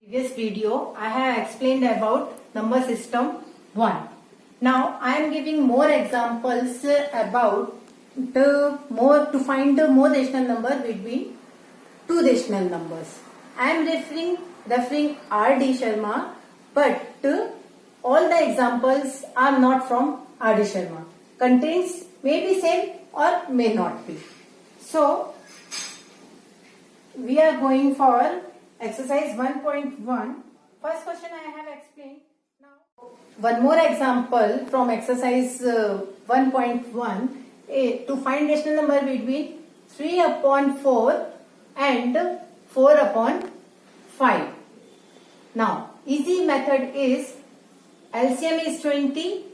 Previous video I have explained about number system 1. Now I am giving more examples about to find the more rational number between two rational numbers. I am referring R.D. Sharma, but all the examples are not from R.D. Sharma. Contains may be same or may not be. So we are going for exercise 1.1. First question I have explained. Now one more example from exercise 1.1 to find rational number between 3 upon 4 and 4 upon 5. Now easy method is LCM is 20.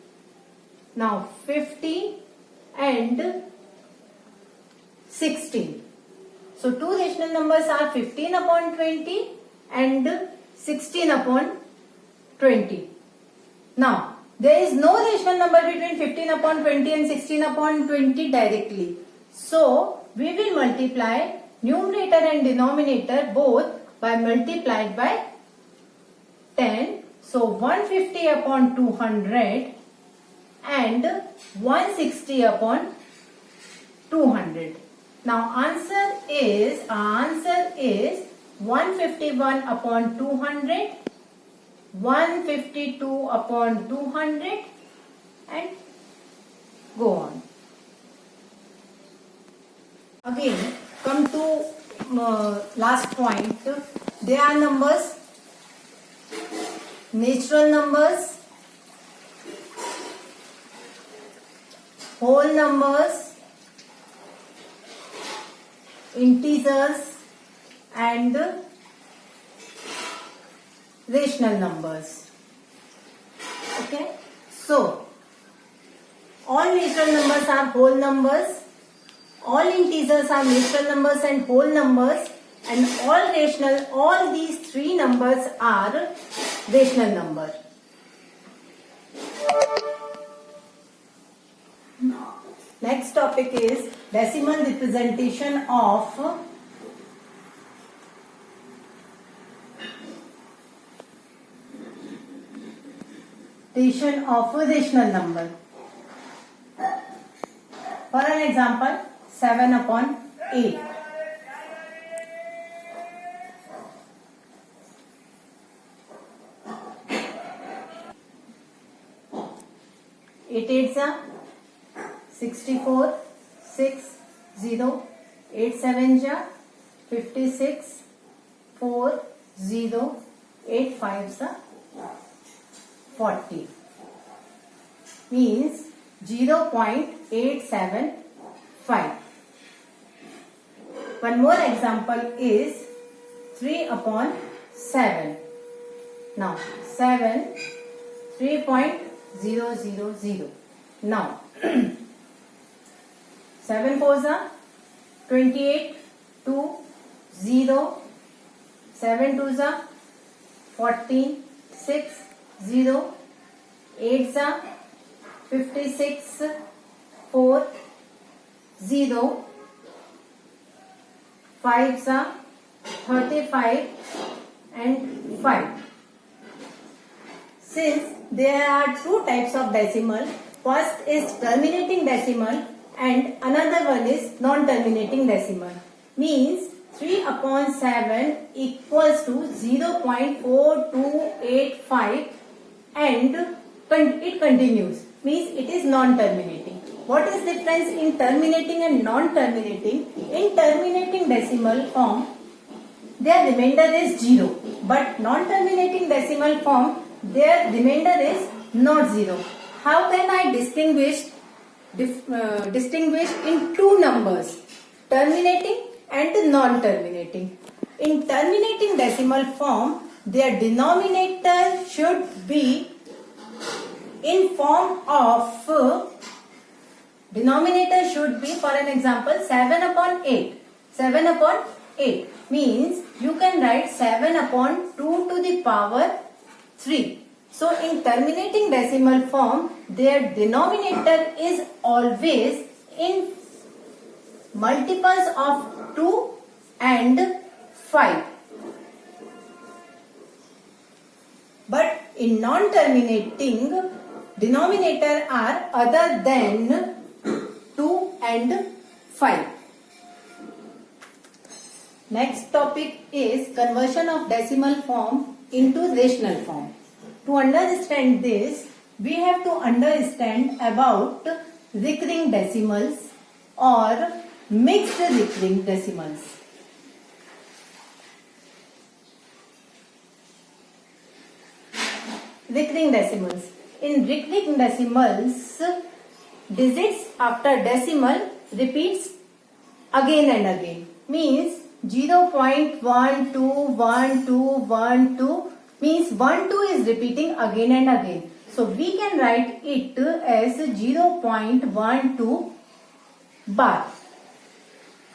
Now 50 and 16. So two rational numbers are 15 upon 20 and 16 upon 20. Now there is no rational number between 15 upon 20 and 16 upon 20 directly. So we will multiply numerator and denominator both by multiplied by 10. So 150 upon 200 and 160 upon 200. Now answer is 151 upon 200, 152 upon 200 and go on. Again come to last point. They are numbers, natural numbers, whole numbers, integers and rational numbers. Okay, so all natural numbers are whole numbers, all integers are natural numbers and whole numbers, and all these three numbers are rational numbers. Next topic is decimal representation of a rational number. For an example, 7 upon 8. Eight eights are 64, 6, 0, 8 sevens are 56, 4, 0, 8 fives are 40. Means 0.875. One more example is 3 upon 7. Now 7, 3.000. Now 7 fours are 28, 2, 0, 7 twos are 14, 6, 0, 8s are 56, 4, 0, 5s are 35 and 5. Since there are two types of decimal, first is terminating decimal and another one is non-terminating decimal. Means 3 upon 7 equals to 0.4285 and it continues. Means it is non-terminating. What is difference in terminating and non-terminating? In terminating decimal form, their remainder is 0. But non-terminating decimal form, their remainder is not 0. How can I distinguish in two numbers, terminating and non-terminating? In terminating decimal form, their denominator should be in form of for an example 7 upon 8. 7 upon 8 means you can write 7 upon 2 to the power 3. So in terminating decimal form, their denominator is always in multiples of 2 and 5. in non-terminating denominator are other than 2 and 5. Next topic is conversion of decimal form into rational form. To understand this, we have to understand about recurring decimals or mixed recurring decimals. Recurring decimals. In recurring decimals, digits after decimal repeats again and again. Means 0.121212 means 12 is repeating again and again. So we can write it as 0.12 bar.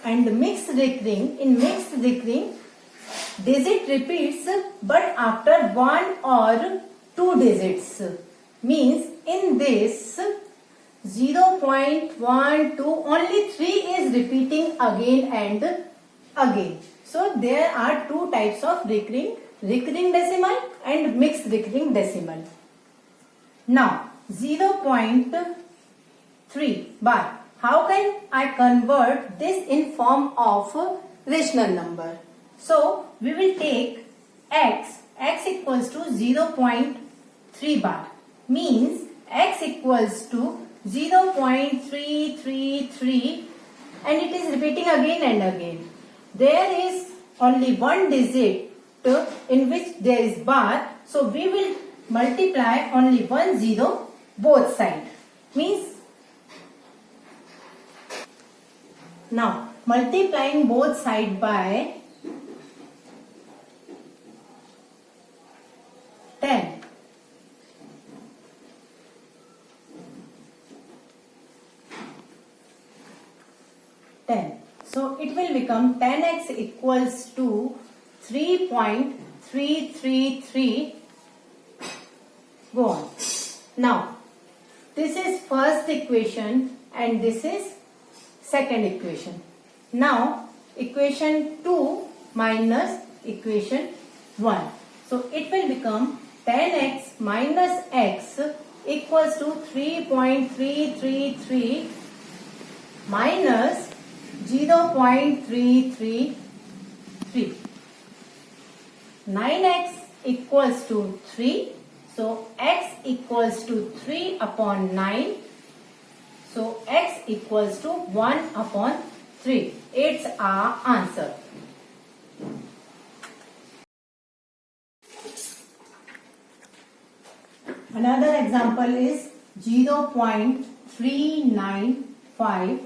And mixed recurring, in mixed recurring, digit repeats but after 1 or 2 digits. Means in this 0.12 only 3 is repeating again and again. So there are two types of recurring decimal and mixed recurring decimal. Now 0.3 bar. How can I convert this in form of rational number? So we will take x equals to 0.3 bar. Means x equals to 0.333 and it is repeating again and again. There is only one digit in which there is bar, so we will multiply only 1 0 both sides. Means now multiplying both sides by 10. So it will become 10x equals to 3.333. Go on. Now this is first equation and this is second equation. Now equation 2 minus equation 1. So it will become 10x minus x equals to 3.333 minus 0.333. 9x equals to 3. So x equals to 3 upon 9. So x equals to 1 upon 3. It's our answer. Another example is 0.395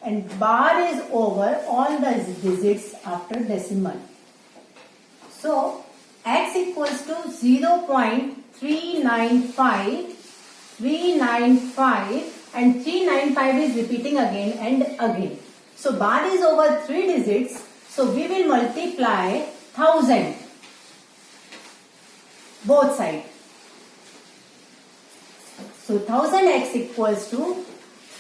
and bar is over all the digits after decimal. So x equals to 0.395 and 395 is repeating again and again. So bar is over 3 digits, so we will multiply 1000 both sides. So 1000x equals to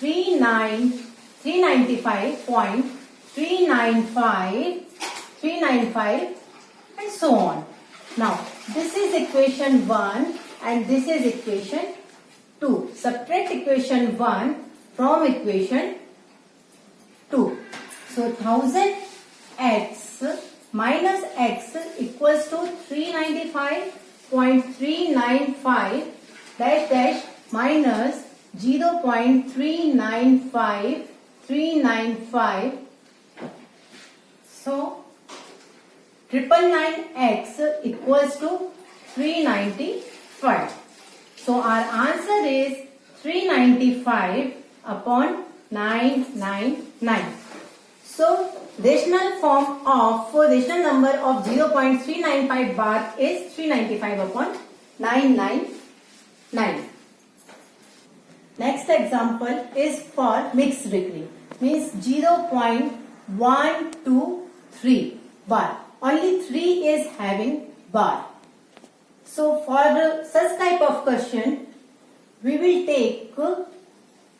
395.395 and so on. Now this is equation 1 and this is equation 2. Subtract equation 1 from equation 2. So 1000x minus x equals to 395.395 dash dash minus 0.395. So 999x equals to 395. So our answer is 395 upon 999. So rational number of 0.395 bar is 395 upon 999. Next example is for mixed recurring. Means 0.123 bar. Only 3 is having bar. So for such type of question, we will take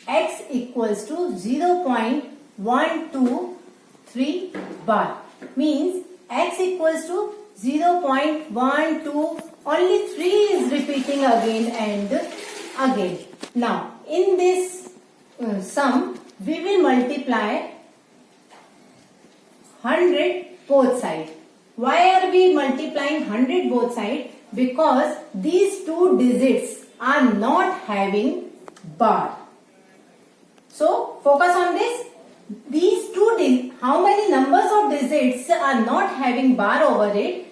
x equals to 0.123 bar. Means x equals to 0.12, only 3 is repeating again and again. Now, in this sum, we will multiply 100 both sides. Why are we multiplying 100 both sides? Because these two digits are not having bar. So, focus on this. These two, how many numbers of digits are not having bar over it?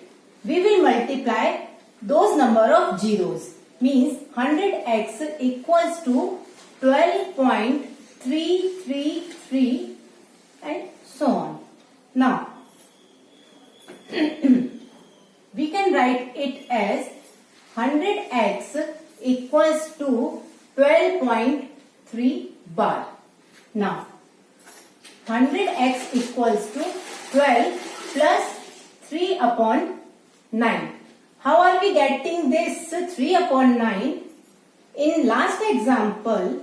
We will multiply those number of zeros. Means 100x equals to 12.333 and so on. Now, we can write it as 100x equals to 12.3 bar. Now, 100x equals to 12 plus 3 upon 9. How are we getting this 3 upon 9? In last example,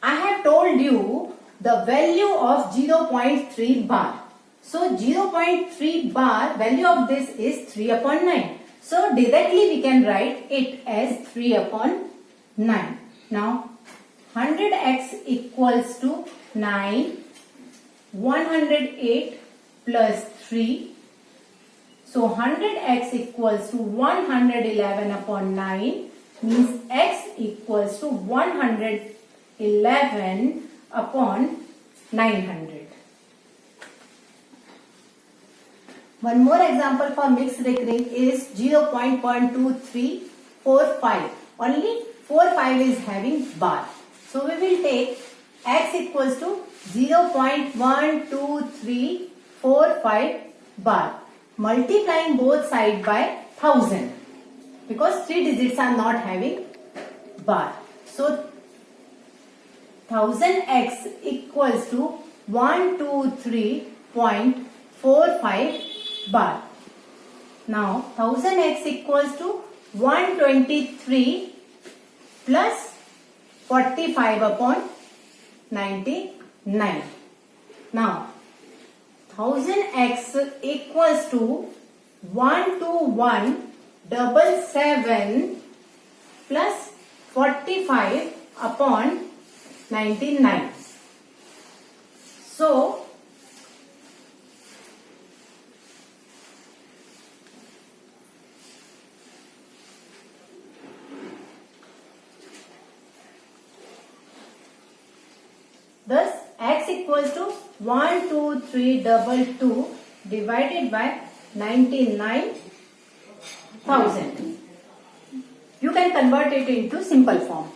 I have told you the value of 0.3 bar. So 0.3 bar value of this is 3 upon 9. So directly we can write it as 3 upon 9. Now 100x equals to 9, 108 plus 3. So 100x equals to 111 upon 9 means x equals to 111 upon 900. One more example for mixed recurring is 0.12345. Only 45 is having bar. So we will take x equals to 0.12345 bar. Multiplying both sides by 1000 because 3 digits are not having bar. So 1000x equals to 123.45 bar. Now 1000x equals to 123 plus 45 upon 99. Now 1000x equals to 12177 plus 45 upon 99. So thus x equals to 12322 divided by 99,000. You can convert it into simple form.